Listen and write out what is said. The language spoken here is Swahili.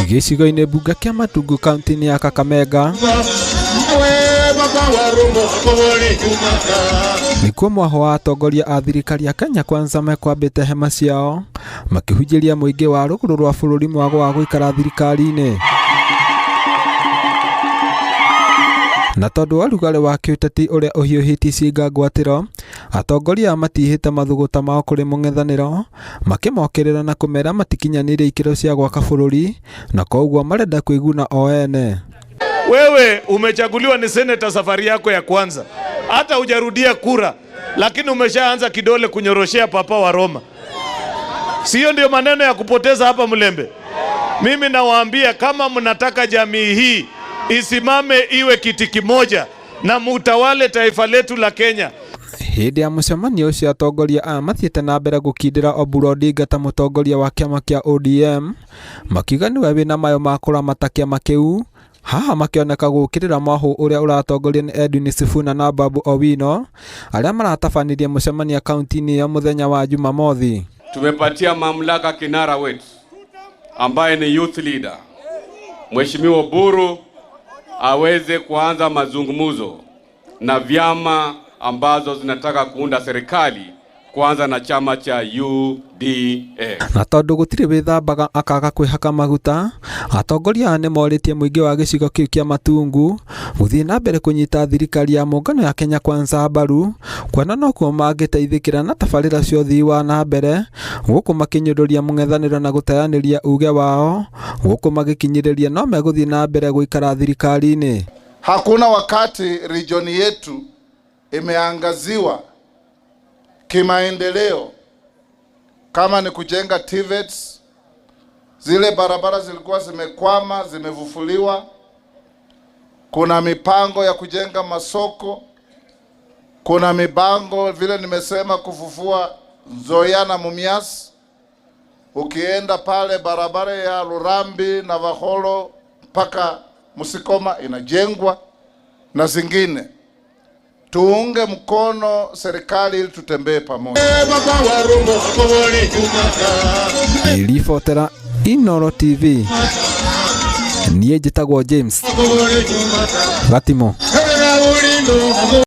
Gĩcigo-inĩ mbunge kĩa Matungu kaunti-inĩ ya Kakamega nĩkuo mwaho wa atongoria a thirikari ya Kenya Kwanza mekwambĩte hema ciao makĩhunjĩria mũingĩ wa rũgũrũ rwa bũrũri mwago wa gũikara thirikari-inĩ. Na tondũ wa rugarĩ wa kĩũteti ũrĩa ũhiũhĩtie ciĩga ngwatĩro, atongoria matihĩte mathugũta mao kũrĩ mũng'ethanĩro makĩmokĩrĩra na kũmera matikinyanĩire ikĩro cia gwaka bũrũri na koguo marenda kwĩguna o ene. Wewe umechaguliwa ni seneta safari yako ya kwanza, hata hujarudia kura, lakini umeshaanza kidole kunyoroshea papa wa Roma. Sio ndio maneno ya kupoteza hapa Mlembe? Mimi nawaambia kama mnataka jamii hii isimame iwe kiti kimoja na mutawale taifa letu la Kenya. Hĩndĩ ya mũcemanio ũcio atongoria aya mathiĩte na mbere gũkindĩra Oburu Odinga ta mũtongoria wa kĩama kĩa ODM, makiuga nĩwe wĩna mayo ma kũramata kĩama kĩu. Haha makĩoneka gũkĩrĩra mwaho ũrĩa ũratongoria nĩ Edwin Sifuna na Babu Owino arĩa maratabanirie mũcemanio kaunti-inĩ ya mũthenya wa Jumamothi. Tumepatia mamlaka kinara wetu ambaye ni youth leader Mheshimiwa Oburu aweze kuanza mazungumzo na vyama ambazo zinataka kuunda serikali, kuanza na chama cha UDA. Na tondũ gũtirĩ wĩthambaga akaga kwĩhaka maguta, atongoria nĩ morĩtie mũingĩ wa gĩcigo kĩu kĩa Matungu gũthiĩ na mbere kũnyita thirikari ya muungano ya Kenya Kwanza mbaru, kuona no kuo mangĩteithĩkĩra na tabarĩra cia ũthii wa na mbere, gũkũ makĩnyũrũria mũng'ethanĩro na gũteanĩria uge wao, gũkũ magĩkinyĩrĩria no megũthiĩ na mbere gũikara thirikari-inĩ. Hakuna wakati region yetu imeangaziwa kimaendeleo kama ni kujenga TVETs. Zile barabara zilikuwa zimekwama, zimevufuliwa. Kuna mipango ya kujenga masoko, kuna mipango vile nimesema kufufua Nzoia na Mumias. Ukienda pale barabara ya Lurambi na Vaholo mpaka Musikoma inajengwa na zingine. Tuunge mkono serikali ili tutembee pamoja. Ribotera Inooro TV. Niĩ njĩtagwo James Gatimo.